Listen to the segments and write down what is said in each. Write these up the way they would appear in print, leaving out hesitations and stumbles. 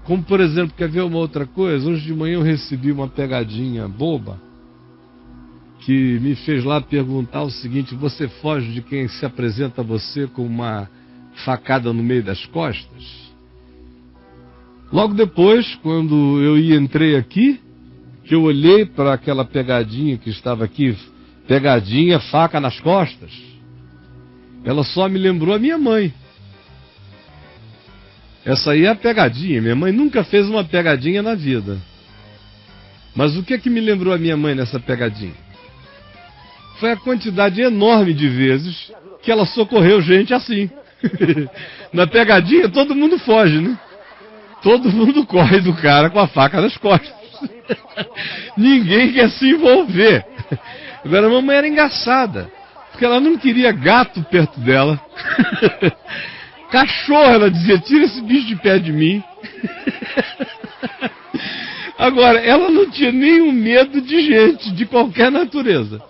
Como, por exemplo, quer ver uma outra coisa? Hoje de manhã eu recebi uma pegadinha boba que me fez lá perguntar o seguinte: você foge de quem se apresenta a você com uma facada no meio das costas? Logo depois, quando eu entrei aqui, que eu olhei para aquela pegadinha que estava aqui, pegadinha, faca nas costas, ela só me lembrou a minha mãe. Essa aí é a pegadinha. Minha mãe nunca fez uma pegadinha na vida. Mas o que é que me lembrou a minha mãe nessa pegadinha? Foi a quantidade enorme de vezes que ela socorreu gente assim. Na pegadinha todo mundo foge, né? Todo mundo corre do cara com a faca nas costas. Ninguém quer se envolver. Agora a mamãe era engraçada, porque ela não queria gato perto dela. Cachorro, ela dizia, tira esse bicho de perto de mim. Agora, ela não tinha nenhum medo de gente, de qualquer natureza.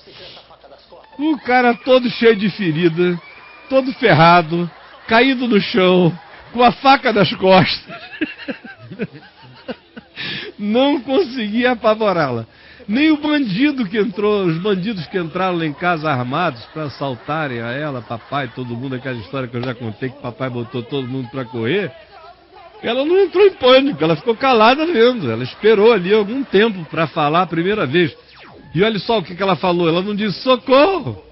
O cara todo cheio de ferida, todo ferrado, caído no chão, com a faca nas costas. Não conseguia apavorá-la. Nem o bandido que entrou, os bandidos que entraram lá em casa armados para assaltarem a ela, papai, todo mundo, aquela história que eu já contei, que papai botou todo mundo para correr, ela não entrou em pânico, ela ficou calada vendo, ela esperou ali algum tempo para falar a primeira vez. E olha só o que ela falou, ela não disse socorro.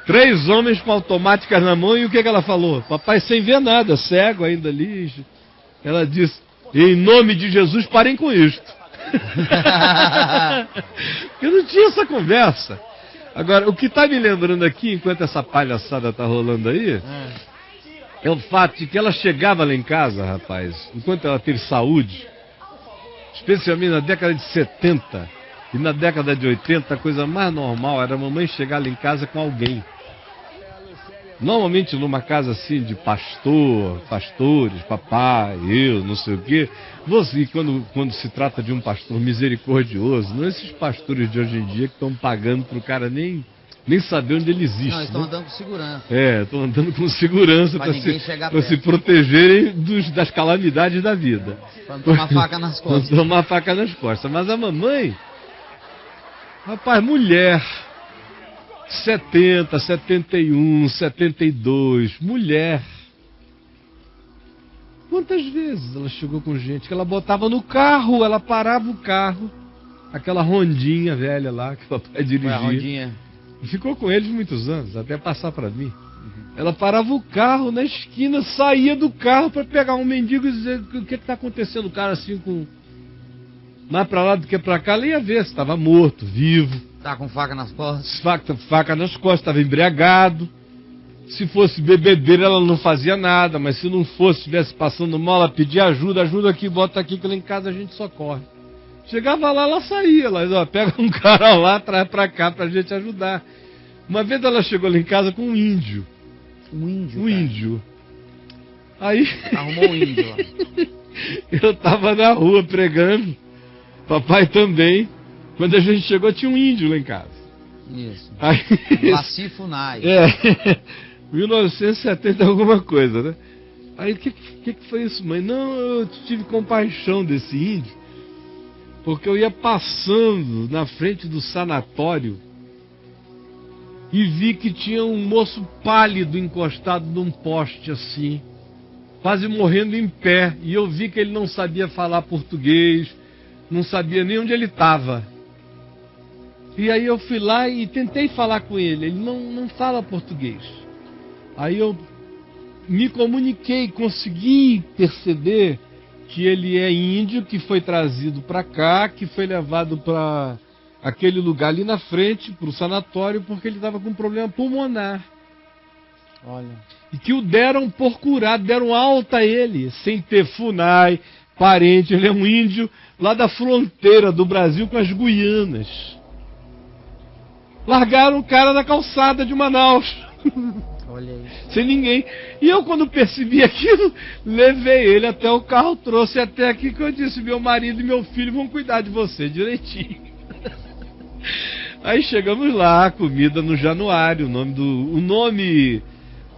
3 homens com automáticas na mão, e o que ela falou? Papai sem ver nada, cego ainda ali. Ela disse, em nome de Jesus, parem com isto. Eu não tinha essa conversa. Agora, o que está me lembrando aqui, enquanto essa palhaçada está rolando aí, é o fato de que ela chegava lá em casa, rapaz, enquanto ela teve saúde, especialmente na década de 70 e na década de 80, a coisa mais normal era a mamãe chegar lá em casa com alguém. Normalmente numa casa assim de pastores, papai, eu, não sei o quê. Você, quando se trata de um pastor misericordioso, não esses pastores de hoje em dia que estão pagando para o cara nem saber onde ele existe. Não, estão andando com segurança. Estão andando com segurança para se protegerem das calamidades da vida. Quando tomar faca nas costas. Quando tomar faca nas costas. Mas a mamãe, rapaz, mulher... 70, 71, 72, mulher. Quantas vezes ela chegou com gente que ela botava no carro, ela parava o carro, aquela rondinha velha lá que o papai dirigia. Rondinha. E ficou com eles muitos anos, até passar para mim. Ela parava o carro na esquina, saía do carro para pegar um mendigo e dizer o que está acontecendo. O cara assim com mais para lá do que para cá, ela ia ver se estava morto, vivo. Tá com faca nas costas? Faca nas costas, estava embriagado. Se fosse bebedeira, ela não fazia nada, mas se não fosse, estivesse passando mal, ela pedia ajuda aqui, bota aqui, que lá em casa a gente socorre. Chegava lá, ela saía, ela pega um cara lá, traz pra cá pra gente ajudar. Uma vez ela chegou lá em casa com um índio. Um índio? Um índio. Aí... Arrumou um índio lá. Eu tava na rua pregando, papai também. Quando a gente chegou, tinha um índio lá em casa. Isso. Aí, Laci Funai. 1970 alguma coisa, né? Aí, o que foi isso, mãe? Não, eu tive compaixão desse índio, porque eu ia passando na frente do sanatório e vi que tinha um moço pálido encostado num poste assim, quase morrendo em pé. E eu vi que ele não sabia falar português, não sabia nem onde ele estava. E aí eu fui lá e tentei falar com ele. Ele não fala português. Aí eu me comuniquei, consegui perceber que ele é índio, que foi trazido para cá, que foi levado para aquele lugar ali na frente, para o sanatório, porque ele estava com um problema pulmonar. Olha. E que o deram por curado, deram alta a ele, sem ter FUNAI, parente. Ele é um índio lá da fronteira do Brasil com as Guianas. Largaram o cara na calçada de Manaus. Olha aí. Sem ninguém. E eu, quando percebi aquilo, levei ele até o carro, trouxe até aqui, que eu disse, meu marido e meu filho vão cuidar de você direitinho. Aí chegamos lá, comida no Januário, o nome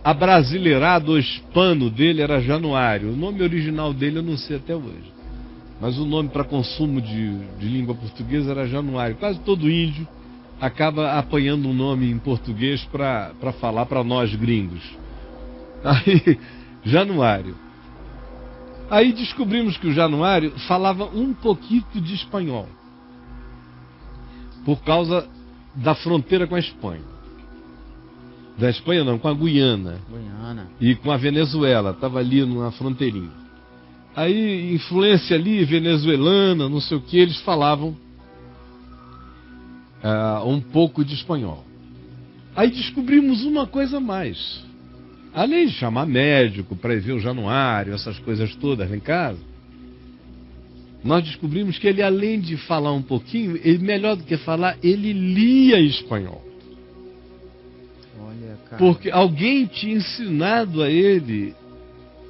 abrasileirado, o hispano dele era Januário. O nome original dele eu não sei até hoje. Mas o nome para consumo de língua portuguesa era Januário. Quase todo índio acaba apanhando um nome em português para falar para nós gringos. Aí, Januário. Aí descobrimos que o Januário falava um pouquinho de espanhol. Por causa da fronteira com a Espanha. Da Espanha não, com a Guiana. E com a Venezuela, estava ali numa fronteirinha. Aí, influência ali, venezuelana, não sei o que, eles falavam um pouco de espanhol. Aí descobrimos uma coisa a mais. Além de chamar médico para ir ver o Januário, essas coisas todas lá em casa, nós descobrimos que ele, além de falar um pouquinho, ele, melhor do que falar, ele lia espanhol. Olha, cara. Porque alguém tinha ensinado a ele,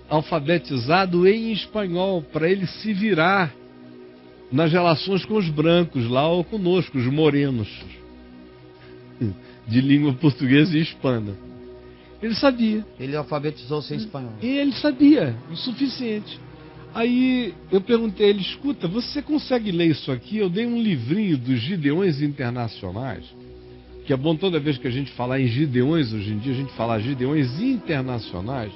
alfabetizado em espanhol, para ele se virar nas relações com os brancos lá ou conosco, os morenos, de língua portuguesa e hispana. Ele sabia. Ele alfabetizou-se em espanhol. E ele sabia, o suficiente. Aí eu perguntei a ele, escuta, você consegue ler isso aqui? Eu dei um livrinho dos Gideões Internacionais, que é bom toda vez que a gente falar em Gideões, hoje em dia a gente fala Gideões Internacionais,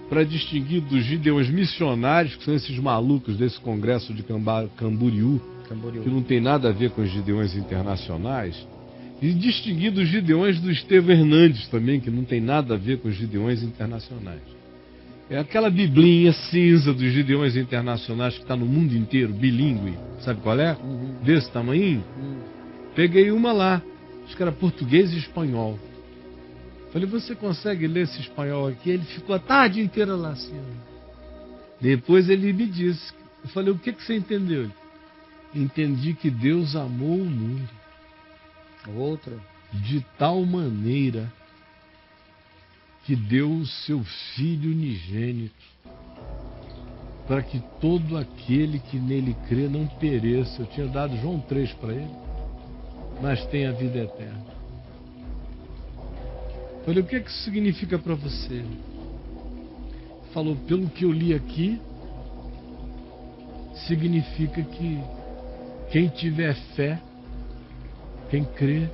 para distinguir dos Gideões missionários, que são esses malucos desse congresso de Camboriú, que não tem nada a ver com os Gideões Internacionais, e distinguir dos Gideões do Estevão Hernandes também, que não tem nada a ver com os Gideões Internacionais. É aquela biblinha cinza dos Gideões Internacionais que está no mundo inteiro, bilíngue, sabe qual é? Desse tamanho. Peguei uma lá, acho que era português e espanhol. Falei, você consegue ler esse espanhol aqui? Ele ficou a tarde inteira lá assim. Depois ele me disse, eu falei, o que você entendeu? Entendi que Deus amou o mundo. Outra. De tal maneira que deu o seu Filho unigênito, para que todo aquele que nele crê não pereça. Eu tinha dado João 3 para ele, mas tem a vida eterna. Falei, o que isso significa para você? Falou, pelo que eu li aqui, significa que quem tiver fé, quem crê,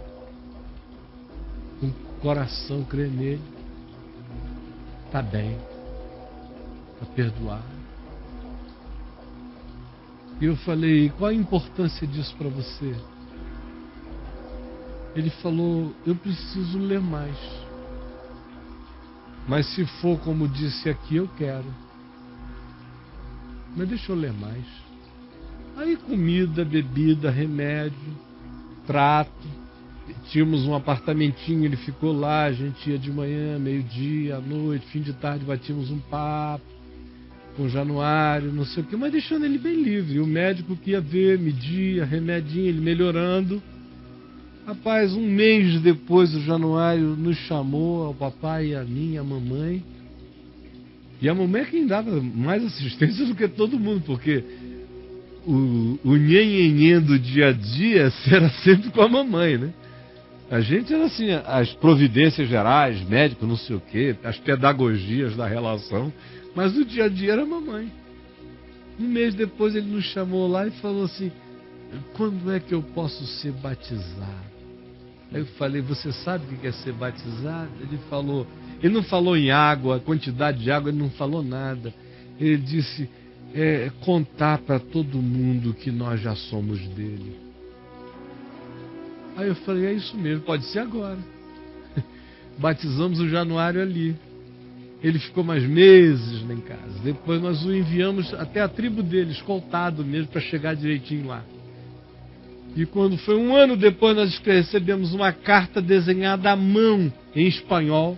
com o coração crê nele, está bem, está perdoado. E eu falei, qual a importância disso para você? Ele falou, eu preciso ler mais. Mas se for como disse aqui, eu quero. Mas deixa eu ler mais. Aí comida, bebida, remédio, trato. Tínhamos um apartamentinho, ele ficou lá, a gente ia de manhã, meio-dia, à noite, fim de tarde, batíamos um papo com o Januário, não sei o quê, mas deixando ele bem livre. O médico que ia ver, media, remedinho, ele melhorando. Rapaz, um mês depois o Januário nos chamou, ao papai, a mim, a mamãe. E a mamãe é quem dava mais assistência do que todo mundo, porque o nhenhenhen do dia a dia era sempre com a mamãe, né? A gente era assim, as providências gerais, médico, não sei o quê, as pedagogias da relação, mas o dia a dia era a mamãe. Um mês depois ele nos chamou lá e falou assim, quando é que eu posso ser batizado? Aí eu falei, você sabe o que é ser batizado? Ele falou, ele não falou em água, quantidade de água, ele não falou nada. Ele disse, contar para todo mundo que nós já somos dele. Aí eu falei, é isso mesmo, pode ser agora. Batizamos o Januário ali. Ele ficou mais meses lá em casa. Depois nós o enviamos até a tribo dele, escoltado mesmo, para chegar direitinho lá. E quando foi um ano depois, nós recebemos uma carta desenhada à mão, em espanhol,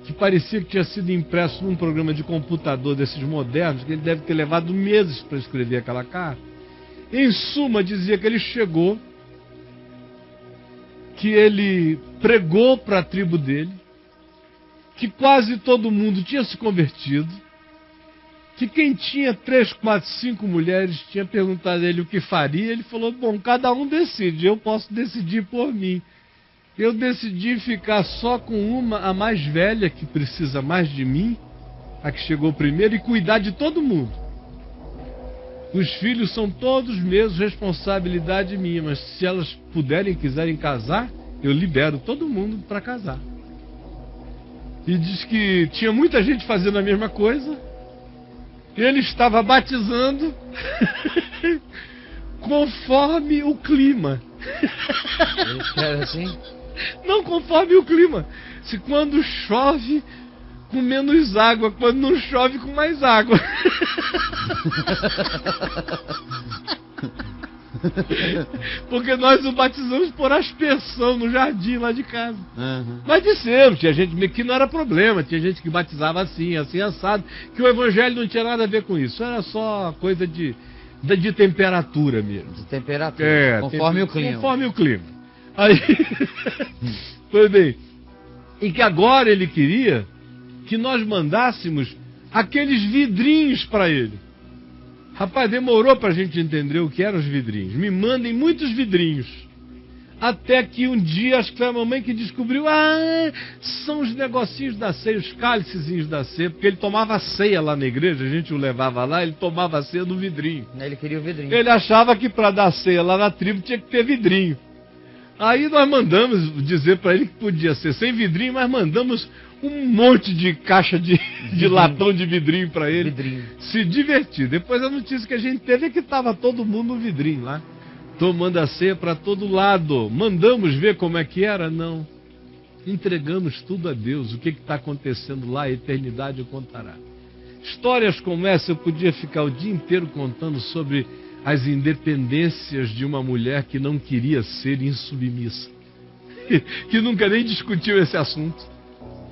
que parecia que tinha sido impresso num programa de computador desses modernos, que ele deve ter levado meses para escrever aquela carta. Em suma, dizia que ele chegou, que ele pregou para a tribo dele, que quase todo mundo tinha se convertido, que quem tinha 3, 4, 5 mulheres tinha perguntado a ele o que faria. Ele falou, bom, cada um decide, eu posso decidir por mim. eu decidi ficar só com uma, a mais velha, que precisa mais de mim, a que chegou primeiro, e cuidar de todo mundo. Os filhos são todos meus, responsabilidade minha, mas se elas puderem, quiserem casar, eu libero todo mundo para casar. E diz que tinha muita gente fazendo a mesma coisa. Ele estava batizando conforme o clima. Ele escreve assim? Não, conforme o clima. Se quando chove, com menos água, quando não chove, com mais água. Porque nós o batizamos por aspersão no jardim lá de casa. Uhum. Mas disseram, tinha gente que não era problema, tinha gente que batizava assim, assim, assado, que o evangelho não tinha nada a ver com isso, era só coisa de temperatura mesmo. De temperatura, conforme o clima. Conforme o clima. Aí, pois bem, e que agora ele queria que nós mandássemos aqueles vidrinhos para ele. Rapaz, demorou para a gente entender o que eram os vidrinhos. Me mandem muitos vidrinhos. Até que um dia, acho que foi a mamãe que descobriu, são os negocinhos da ceia, os cálicezinhos da ceia, porque ele tomava ceia lá na igreja, a gente o levava lá, ele tomava ceia no vidrinho. Ele queria o vidrinho. Ele achava que para dar ceia lá na tribo tinha que ter vidrinho. Aí nós mandamos dizer para ele que podia ser sem vidrinho, mas mandamos um monte de caixa de latão de vidrinho para ele se divertir. Depois a notícia que a gente teve é que estava todo mundo no vidrinho lá, tomando a ceia para todo lado. Mandamos ver como é que era? Não. Entregamos tudo a Deus. O que está acontecendo lá, a eternidade o contará. Histórias como essa eu podia ficar o dia inteiro contando sobre as independências de uma mulher que não queria ser insubmissa, que nunca nem discutiu esse assunto,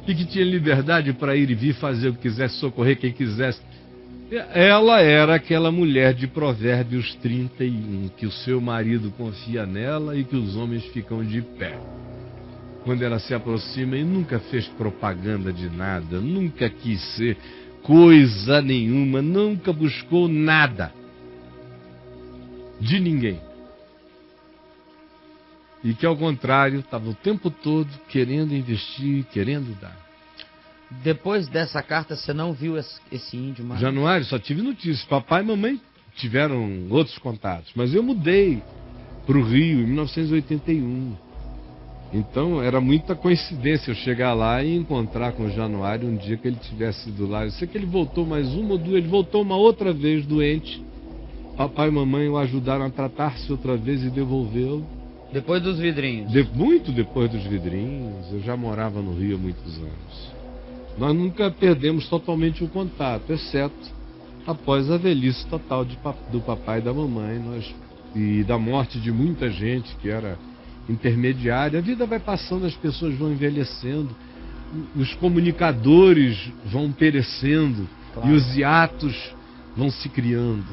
e que tinha liberdade para ir e vir, fazer o que quisesse, socorrer quem quisesse. Ela era aquela mulher de Provérbios 31, que o seu marido confia nela e que os homens ficam de pé quando ela se aproxima, e nunca fez propaganda de nada, nunca quis ser coisa nenhuma, nunca buscou nada de ninguém. E que, ao contrário, estava o tempo todo querendo investir, querendo dar. Depois dessa carta, você não viu esse índio mais? Januário, só tive notícias. Papai e mamãe tiveram outros contatos. Mas eu mudei para o Rio em 1981. Então, era muita coincidência eu chegar lá e encontrar com o Januário um dia que ele tivesse ido lá. Eu sei que ele voltou mais uma ou duas, ele voltou uma outra vez doente. Papai e mamãe o ajudaram a tratar-se outra vez e devolvê-lo. Depois dos vidrinhos? Muito depois dos vidrinhos. Eu já morava no Rio há muitos anos. Nós nunca perdemos totalmente o contato, exceto após a velhice total do papai e da mamãe, e da morte de muita gente que era intermediária. A vida vai passando, as pessoas vão envelhecendo, os comunicadores vão perecendo, claro, e os hiatos vão se criando.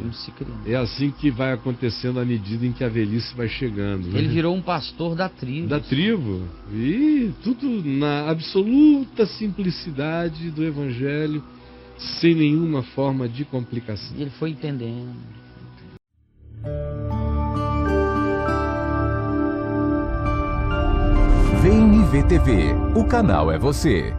É assim que vai acontecendo à medida em que a velhice vai chegando. Ele virou um pastor da tribo. Da tribo. E tudo na absoluta simplicidade do evangelho, sem nenhuma forma de complicação. E ele foi entendendo. Vem me ver TV. O canal é você.